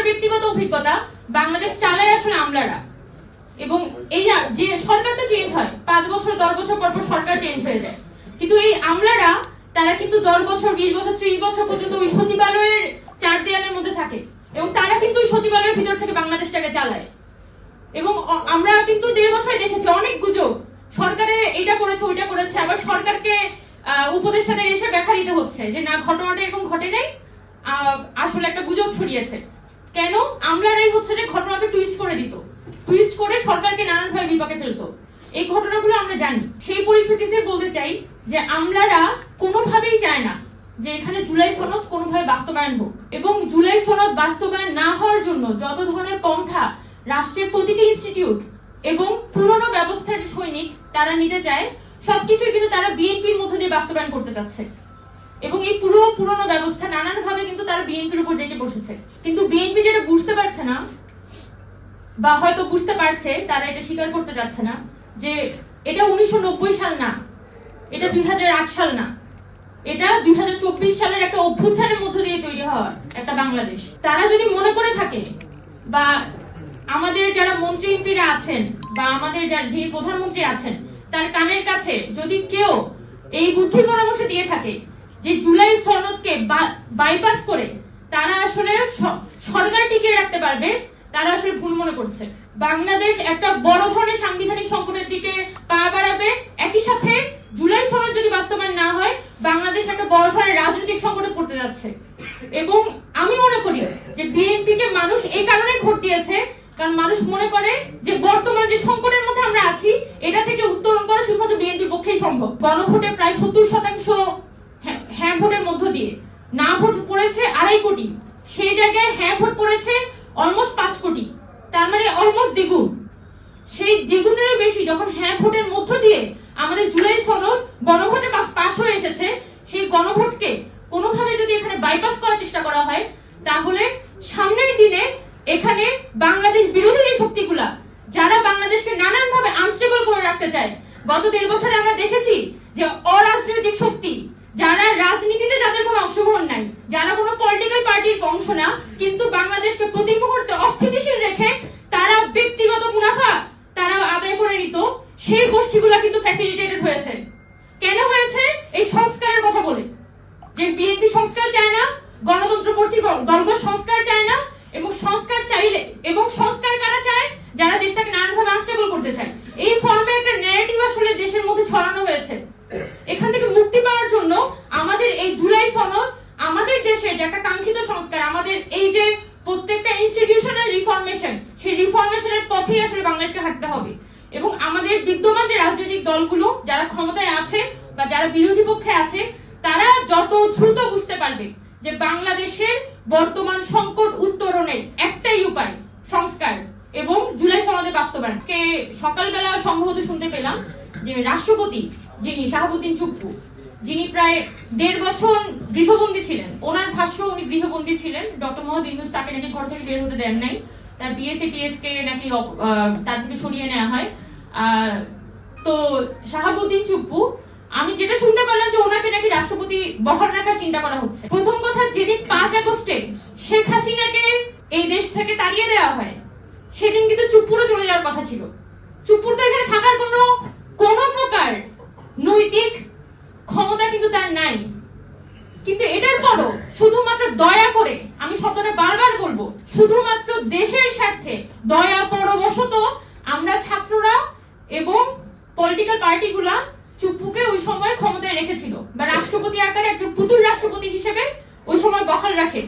ব্যক্তিগত অভিজ্ঞতা, বাংলাদেশ চালায় আসলে আমলারা। এবং এই যে সরকার তো চেঞ্জ হয়, 5 বছর 10 বছর পর পর সরকার চেঞ্জ হয়ে যায়, কিন্তু এই আমলারা তারা কিন্তু 10 বছর 20 বছর 30 বছর পর্যন্ত ওই সচিবালয়ের 4 দেয়ালের মধ্যে থাকে এবং তারা কিন্তু ওই সচিবালয়ের ভিতর থেকে বাংলাদেশটাকে চালায়। এবং আমরা কিন্তু 1.5 বছর দেখেছি অনেক গুজব, সরকারে এটা করেছে ওইটা করেছে, আবার সরকারকে উপদেষ্টাদের এসে ব্যাখ্যা দিতে হচ্ছে যে না, ঘটনাটা এরকম ঘটে নাই, আসলে একটা গুজব ছড়িয়েছে। কেন? আমলারাই হচ্ছে যে ঘটনাটা টুইস্ট করে দিত, টুইস্ট করে সরকারকে নানানভাবে বিপাকে ফেলতো। এই ঘটনাগুলো আমরা জানি। সেই পরিপ্রেক্ষিতে বলতে চাই যে আমলারা কোনোভাবেই চায় না যে এখানে জুলাই সনদ কোনোভাবে বাস্তবায়ন হোক, এবং জুলাই সনদ বাস্তবায়ন না হওয়ার জন্য যত ধরনের পন্থা রাষ্ট্রের প্রতিটি ইনস্টিটিউট এবং পুরনো ব্যবস্থার সৈনিক তারা নিতে চায়, সবকিছুই কিন্তু তারা বিএনপির মধ্যে দিয়ে বাস্তবায়ন করতে চাচ্ছে। এবং এই পুরনো ব্যবস্থা নানানভাবে কিন্তু তারা বিএনপির উপর জেগে বসেছে। কিন্তু বিএনপি যেটা বুঝতে পারছে না, বা হয়তো বুঝতে পারছে, তারা এটা স্বীকার করতে যাচ্ছে না যে এটা 1990 সাল না, এটা 2008 সাল না, এটা 2024 সালের একটা অভ্যুত্থানের মধ্য দিয়ে তৈরি হওয়ার একটা বাংলাদেশ। তারা যদি মনে করে থাকে, বা আমাদের যারা মন্ত্রী এমপিরা আছেন বা আমাদের যিনি প্রধানমন্ত্রী আছেন তার কানের কাছে যদি কেউ এই বুদ্ধি পরামর্শ দিয়ে থাকে যে জুলাই সনদকে বাইপাস করে তারা আসলে সরকার টিকিয়ে রাখতে পারবে, তারা আসলে ভুল মনে করছে। বাংলাদেশ একটা বড় ধরনের সাংবিধানিক সংকটের দিকে পা বাড়াবে, একই সাথে জুলাই সনদ যদি বাস্তবায়ন না হয় বাংলাদেশ একটা বড় ধরনের রাজনৈতিক সংকটে পড়তে যাচ্ছে। এবং আমি মনে করি যে বিএনপি কে মানুষ এই কারণে ভোট দিয়েছে, কারণ মানুষ মনে করে যে বর্তমান যে সংকটের মধ্যে আমরা আছি এটা থেকে উত্তরণ করা শুধুমাত্র বিএনপির পক্ষেই সম্ভব। গণভোটে প্রায় 70% হ্যাঁ ভোটের মধ্য দিয়ে না ভোট পড়েছে 2.5 কোটি, সেই জায়গায় হ্যাঁ ভোট পড়েছে অলমোস্ট 5 কোটি, তার মানে অলমোস্ট দ্বিগুণ। সেই দ্বিগুণেরও বেশি যখন হ্যাঁ ভোটের মধ্য দিয়ে আমাদের জুলাই সনদ গণভোটে পাস হয়ে এসেছে, সেই গণভোটকে কোনোভাবে যদি এখানে বাইপাস করার চেষ্টা করা হয়, তাহলে সামনের দিনে এখানে বাংলাদেশ বিরোধী যে শক্তিগুলা যারা বাংলাদেশকে নানানভাবে আনস্টেবল করে রাখতে চায়, গত 1.5 বছরে আমরা দেখেছি যে অরাজনৈতিক শক্তি যারা রাজনীতিতে যাদের কোনো অংশগ্রহণ নাই, যারা কোনো পলিটিক্যাল পার্টির অংশ না, কিন্তু বাংলাদেশকে প্রতি মুহূর্তে অস্থিতিশীল রেখে তারা ব্যক্তিগত মুনাফা তারা আদায় করে নিত, সেই গোষ্ঠীগুলা কিন্তু ফ্যাসিলিটেটেড হয়েছে। কেন হয়েছে? এই সংস্কারের কথা বলে, যে বিএনপি সংস্কার চায় না, গণতন্ত্রপন্থী দলগত সংস্কার চায় না, এবং সংস্কার চাইলে, এবং সংস্কার কারা চায়? যারা দেশটাকে নানানভাবে আনস্টেবল করতে চায়। এই ফর্মে একটা ন্যারেটিভ আসলে দেশের মধ্যে ছড়ানো হয়েছে। এখান থেকে মুক্তি পাওয়ার জন্য আমাদের এই জুলাই সনদ আমাদের দেশের যে একটা কাঙ্ক্ষিত সংস্কার, আমাদের এই যে প্রত্যেকটা ইনস্টিটিউশনাল রিফর্মেশন, সেই রিফর্মেশনের পথেই আসলে বাংলাদেশকে হাঁটতে হবে। এবং আমাদের বিদ্যমান যে রাজনৈতিক দলগুলো যারা ক্ষমতায় আছে বা যারা বিরোধী পক্ষে আছে, তারা যত দ্রুত বুঝতে পারবে যে বাংলাদেশের বর্তমান সংকট উত্তরণের একটাই উপায় সংস্কার এবং জুলাই সনদের বাস্তবায়ন। সকালবেলা সম্ভবত শুনতে পেলাম যে রাষ্ট্রপতি যিনি শাহাবুদ্দিন চুপ্পু, যিনি প্রায় 1.5 বছর গৃহবন্দী ছিলেন, ওনার ভাষ্য উনি গৃহবন্দী ছিলেন, ডক্টর মোহাম্মদ ইউনূস তাকে নাকি ঘর থেকে বের হতে দেন নাই, তার বিএসএ টিএসকে নাকি তার থেকে সরিয়ে নেওয়া হয়। তো শাহাবুদ্দিন চুপ্পু, আমি যেটা শুনতে পারলাম যে ওনাকে নাকি রাষ্ট্রপতি বহাল রাখার চিন্তা করা হচ্ছে। প্রথম কথা, যেদিন 5 আগস্টে শেখ হাসিনাকে এই দেশ থেকে তাড়িয়ে দেওয়া হয়, সেদিন কিন্তু চুপ্পুরও চলে যাওয়ার কথা ছিল। চুপ্পুর তো এখানে থাকার কোনো প্রকার নৈতিক ক্ষমতা কিন্তু তার নাই। কিন্তু এটার পরও শুধুমাত্র দয়া করে, আমি শব্দটা বারবার বলবো, শুধুমাত্র দেশের স্বার্থে দয়া পরবশত আমরা ছাত্ররা এবং পলিটিক্যাল পার্টিগুলা চুপ্পুকে ওই সময় ক্ষমতায় রেখেছিল, বা রাষ্ট্রপতি আকারে একজন পুতুল রাষ্ট্রপতি হিসেবে ওই সময় বহাল রাখে।